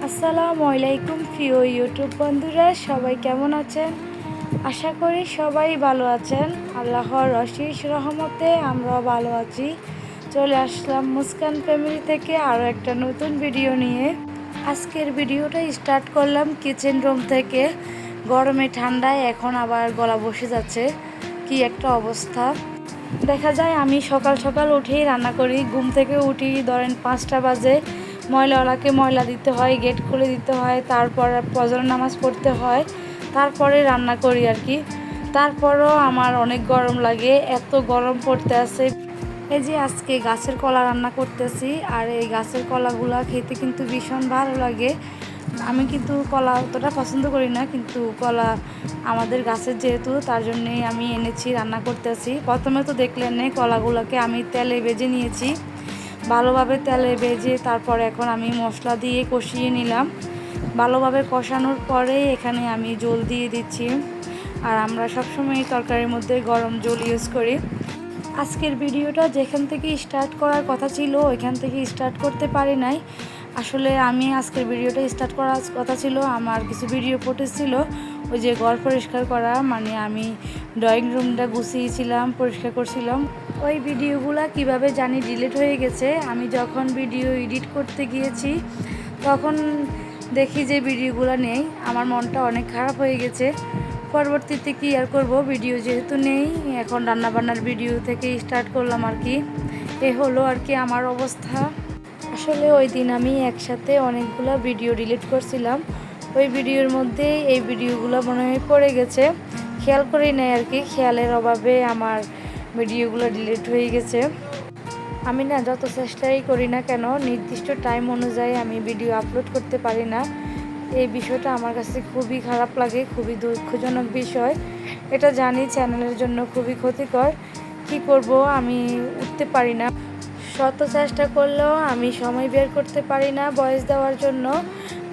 আসসালামু আলাইকুম প্রিয় ইউটিউব বন্ধুরা, সবাই কেমন আছেন? আশা করি সবাই ভালো আছেন। আল্লাহর অশেষ রহমতে আমরাও ভালো আছি। চলে আসলাম মুস্কান ফ্যামিলি থেকে আরও একটা নতুন ভিডিও নিয়ে। আজকের ভিডিওটা স্টার্ট করলাম কিচেন রুম থেকে। গরমে ঠান্ডায় এখন আবার গলা বসে যাচ্ছে, কি একটা অবস্থা। দেখা যায় আমি সকাল সকাল উঠেই রান্না করি। ঘুম থেকে উঠি ধরেন 5টা বাজে। ময়লাওয়ালাকে ময়লা দিতে হয়, গেট খুলে দিতে হয়, তারপর ফজর নামাজ পড়তে হয়, তারপরে রান্না করি আর কি। তারপরও আমার অনেক গরম লাগে, এত গরম পড়তে আছে। এই যে আজকে গাছের কলা রান্না করতেছি, আর এই গাছের কলাগুলা খেতে কিন্তু ভীষণ ভালো লাগে। আমি কিন্তু কলা অতটা পছন্দ করি না, কিন্তু কলা আমাদের গাছের যেহেতু, তার জন্যেই আমি এনেছি, রান্না করতেছি। প্রথমে তো দেখলেন কলাগুলোকে আমি তেলে ভেজে নিয়েছি, ভালোভাবে তেলে ভেজে তারপরে এখন আমি মশলা দিয়ে কষিয়ে নিলাম। ভালোভাবে কষানোর পরে এখানে আমি জল দিয়ে দিচ্ছি। আর আমরা সবসময় তরকারির মধ্যে গরম জল ইউজ করি। আজকের ভিডিওটা যেখান থেকে স্টার্ট করার কথা ছিল ওইখান থেকে স্টার্ট করতে পারি নাই। আসলে আমি আজকের ভিডিওটা স্টার্ট করার কথা ছিল, আমার কিছু ভিডিও ফুটেজ ছিল, ওই যে ঘর পরিষ্কার করা, মানে আমি ড্রয়িং রুমটা গুছিয়েছিলাম, পরিষ্কার করছিলাম। ওই ভিডিওগুলো কিভাবে জানি ডিলিট হয়ে গেছে। আমি যখন ভিডিও এডিট করতে গিয়েছি তখন দেখি যে ভিডিওগুলো নেই, আমার মনটা অনেক খারাপ হয়ে গেছে। পরবর্তীতে কি আর করব, ভিডিও যেহেতু নেই, এখন রান্নাবান্নার ভিডিও থেকে স্টার্ট করলাম আর কি। এ হলো আর কি আমার অবস্থা। আসলে ওই দিন আমি একসাথে অনেকগুলো ভিডিও ডিলিট করছিলাম, ওই ভিডিওর মধ্যে এই ভিডিওগুলো মনে হয় পড়ে গেছে, খেয়াল করি নাই আর কি। খেয়ালের অভাবে আমার ভিডিওগুলো ডিলিট হয়ে গেছে। আমি না যত চেষ্টাই করি না কেন, নির্দিষ্ট টাইম অনুযায়ী আমি ভিডিও আপলোড করতে পারি না। এই বিষয়টা আমার কাছে খুবই খারাপ লাগে, খুবই দুঃখজনক বিষয়। এটা জানি চ্যানেলের জন্য খুবই ক্ষতিকর। কি করব, আমি উঠতে পারি না। শত চেষ্টা করলেও আমি সময় বের করতে পারি না ভয়েস দেওয়ার জন্য।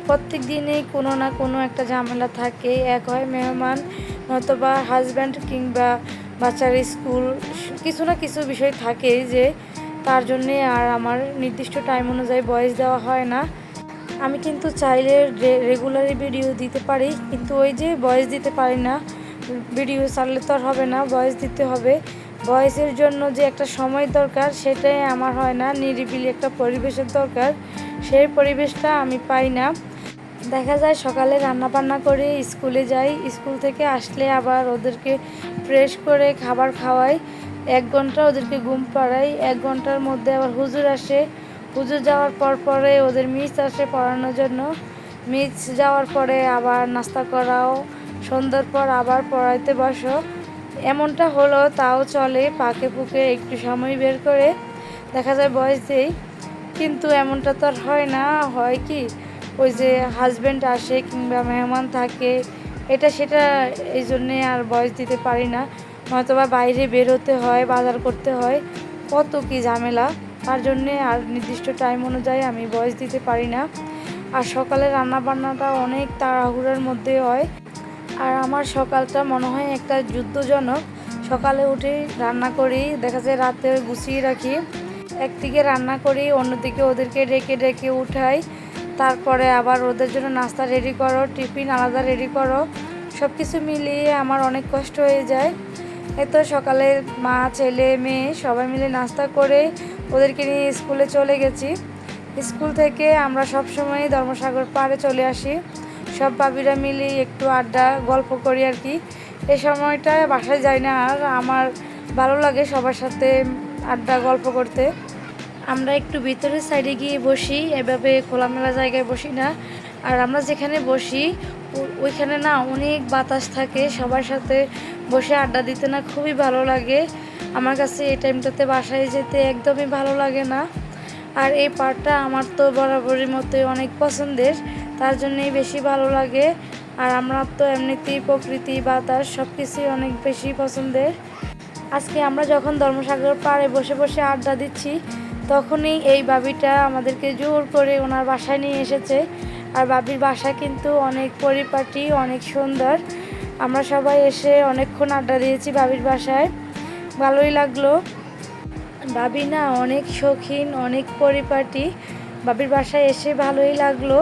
প্রত্যেক দিনেই কোনো না কোনো একটা ঝামেলা থাকে, এক হয় মেহমান, নতুবা হাজব্যান্ড কিংবা বাচ্চার স্কুল, কিছু না কিছু বিষয় থাকে যে তার জন্যে আর আমার নির্দিষ্ট টাইম অনুযায়ী ভয়েস দেওয়া হয় না। আমি কিন্তু চাইলে রেগুলারই ভিডিও দিতে পারি, কিন্তু ওই যে ভয়েস দিতে পারি না। ভিডিও ছাড়লে তো আর হবে না, ভয়েস দিতে হবে। ভয়েসের জন্য যে একটা সময় দরকার সেটাই আমার হয় না, নিরিবিলি একটা পরিবেশের দরকার, সেই পরিবেশটা আমি পাই না। দেখা যায় সকালে রান্না বান্না করে স্কুলে যাই, স্কুল থেকে আসলে আবার ওদেরকে ফ্রেশ করে খাবার খাওয়াই, 1 ঘন্টা ওদেরকে ঘুম পাড়াই, 1 ঘন্টার মধ্যে আবার হুজুর আসে, হুজুর যাওয়ার পরে ওদের মিস আসে পড়ানোর জন্য, মিস যাওয়ার পরে আবার নাস্তা করাও, সন্ধ্যার পর আবার পড়াইতে বসো। এমনটা হলো তাও চলে, পাকে পুকে একটু সময় বের করে দেখা যায় ভয়েস দেই। কিন্তু এমনটা তো আর হয় না, হয় কি, ওই যে হাজব্যান্ড আসে কিংবা মেহমান থাকে, এটা সেটা, এই জন্যে আর ভয়েস দিতে পারি না। নয়তোবা বাইরে বেরোতে হয়, বাজার করতে হয়, কত কি ঝামেলা, তার জন্যে আর নির্দিষ্ট টাইম অনুযায়ী আমি ভয়েস দিতে পারি না। আর সকালে রান্না বান্নাটা অনেক তাড়াহুড়োর মধ্যে হয়, আর আমার সকালটা মনে হয় একটা যুদ্ধজনক। সকালে উঠে রান্না করি, দেখা যায় রাতে গুছিয়ে রাখি, একদিকে রান্না করি, অন্যদিকে ওদেরকে ডেকে ডেকে উঠাই, তারপরে আবার ওদের জন্য নাস্তা রেডি করো, টিফিন আলাদা রেডি করো, সব কিছু মিলিয়ে আমার অনেক কষ্ট হয়ে যায়। এতো সকালে মা ছেলে মেয়ে সবাই মিলে নাস্তা করে ওদেরকে নিয়ে স্কুলে চলে গেছি। স্কুল থেকে আমরা সব সময় ধর্মসাগর পাড়ে চলে আসি, সব ভাবিরা মিলে একটু আড্ডা গল্প করি আর কি। এই সময়টায় বাসায় যাই না, আর আমার ভালো লাগে সবার সাথে আড্ডা গল্প করতে। আমরা একটু ভিতরের সাইডে গিয়ে বসি, এভাবে খোলামেলা জায়গায় বসি না। আর আমরা যেখানে বসি ওইখানে না অনেক বাতাস থাকে, সবার সাথে বসে আড্ডা দিতে না খুবই ভালো লাগে। আমার কাছে এই টাইমটাতে বাসায় যেতে একদমই ভালো লাগে না। আর এই পার্কটা আমার তো বরাবরের মতোই অনেক পছন্দের, তার জন্যই বেশি ভালো লাগে। আর আমরা তো এমনিতেই প্রকৃতি বাতাস সব কিছুই অনেক বেশি পছন্দের। আজকে আমরা যখন ধর্মসাগর পাড়ে বসে বসে আড্ডা দিচ্ছি, তখনই এই বাবিটা আমাদেরকে জোর করে ওনার বাসায় নিয়ে এসেছে। আর বাবির বাসা কিন্তু অনেক পরিপাটি, অনেক সুন্দর। আমরা সবাই এসে অনেকক্ষণ আড্ডা দিয়েছি বাবির বাসায়, ভালোই লাগলো। বাবি না অনেক শৌখিন, অনেক পরিপাটি, বাবির বাসায় এসে ভালোই লাগলো।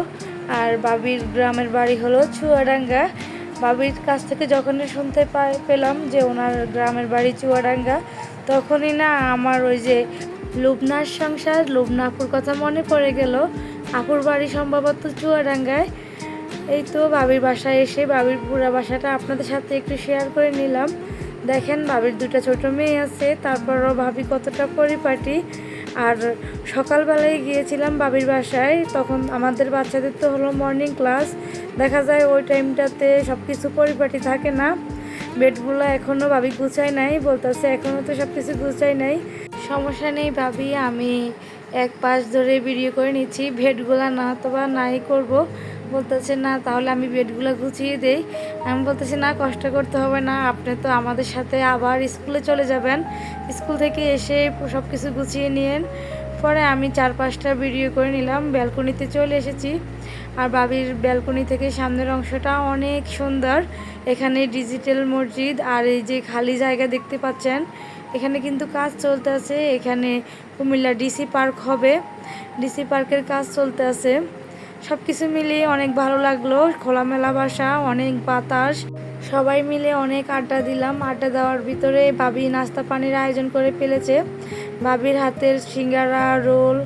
আর বাবির গ্রামের বাড়ি হলো চুয়াডাঙ্গা। বাবির কাছ থেকে যখনই শুনতে পেলাম যে ওনার গ্রামের বাড়ি চুয়াডাঙ্গা, তখনই না আমার ওই যে লুবনার সংসার, লুবনা আপুর কথা মনে পড়ে গেল। আপুর বাড়ি সম্ভবত চুয়াডাঙ্গায়। এই তো বাবির বাসায় এসে বাবির পুরা বাসাটা আপনাদের সাথে একটু শেয়ার করে নিলাম। দেখেন বাবির দুটো ছোট মেয়ে আছে, তারপরও ভাবি কতটা পরিপাটি। আর সকালবেলায় গিয়েছিলাম বাবির বাসায়, তখন আমাদের বাচ্চাদের তো হলো মর্নিং ক্লাস, দেখা যায় ওই টাইমটাতে সব কিছু পরিপাটি থাকে না। বেডগুলো এখনও ভাবি গুছাই নাই, বলতেছে এখনও তো সব কিছু গুছাই নাই। সমস্যা নেই ভাবি, আমি এক পাশ ধরে ভিডিও করে নিচ্ছি, বেডগুলো না তো বা নাই করবো। বলতেছে না তাহলে আমি বেডগুলো গুছিয়ে দেই। আমি বলতেছি না, কষ্ট করতে হবে না, আপনি তো আমাদের সাথে আবার স্কুলে চলে যাবেন, স্কুল থেকে এসে সব কিছু গুছিয়ে নিয়েন। পরে আমি 4-5টা ভিডিও করে নিলাম, ব্যালকনিতে চলে এসেছি। আর বাবির ব্যালকনি থেকে সামনের অংশটা অনেক সুন্দর। এখানে ডিজিটাল মসজিদ আর এই যে খালি জায়গা দেখতে পাচ্ছেন, এখানে কিন্তু কাজ চলতে আছে। এখানে কুমিল্লা ডিসি পার্ক হবে, ডিসি পার্কের কাজ চলতে আছে। সব কিছু মিলিয়ে অনেক ভালো লাগলো, খোলামেলা বাসা, অনেক বাতাস, সবাই মিলে অনেক আড্ডা দিলাম। আড্ডা দেওয়ার ভিতরে বাবি নাস্তা পানির আয়োজন করে ফেলেছে। বাবির হাতের সিঙ্গারা, রোল,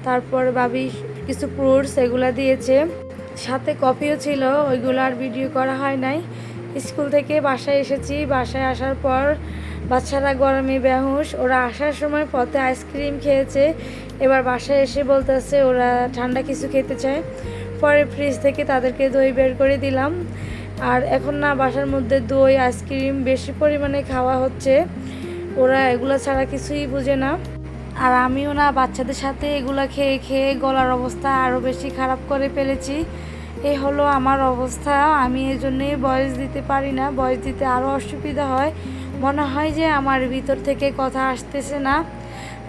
তারপর বাবি কিছু ফ্রুটস এগুলা দিয়েছে, সাথে কফিও ছিল, ওইগুলো আর ভিডিও করা হয় নাই। স্কুল থেকে বাসায় এসেছি, বাসায় আসার পর বাচ্চারা গরমে বেহুশ, ওরা আসার সময় পথে আইসক্রিম খেয়েছে, এবার বাসায় এসে বলতেছে ওরা ঠান্ডা কিছু খেতে চায়। পরে ফ্রিজ থেকে তাদেরকে দই বের করে দিলাম। আর এখন না বাসার মধ্যে দই আইসক্রিম বেশি পরিমাণে খাওয়া হচ্ছে, ওরা এগুলো ছাড়া কিছুই বুঝে না। আর আমিও না বাচ্চাদের সাথে এগুলা খেয়ে খেয়ে গলার অবস্থা আরও বেশি খারাপ করে ফেলেছি। এই হলো আমার অবস্থা, আমি এই জন্যই ভয়েস দিতে পারি না, ভয়েস দিতে আরও অসুবিধা হয়, মনে হয় যে আমার ভিতর থেকে কথা আসতেছে না।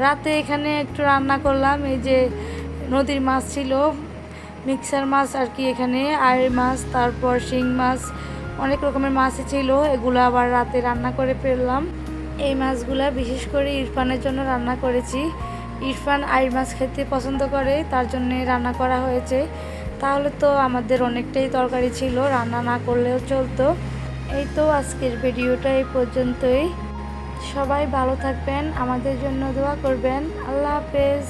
রাতে এখানে একটু রান্না করলাম, এই যে নদীর মাছ ছিল, মিক্সার মাছ আর কি, এখানে আয়ের মাছ, তারপর শিং মাছ, অনেক রকমের মাছই ছিল, এগুলো আবার রাতে রান্না করে ফেললাম। এই মাছগুলা বিশেষ করে ইরফানের জন্য রান্না করেছি। ইরফান আয়ের মাছ খেতে পছন্দ করে, তার জন্যে রান্না করা হয়েছে। তাহলে তো আমাদের অনেকটাই তরকারি ছিল, রান্না না করলেও চলতো। এই তো আজকের ভিডিওটা এই পর্যন্তই। সবাই ভালো থাকবেন, আমাদের জন্য দোয়া করবেন। আল্লাহ হাফেজ।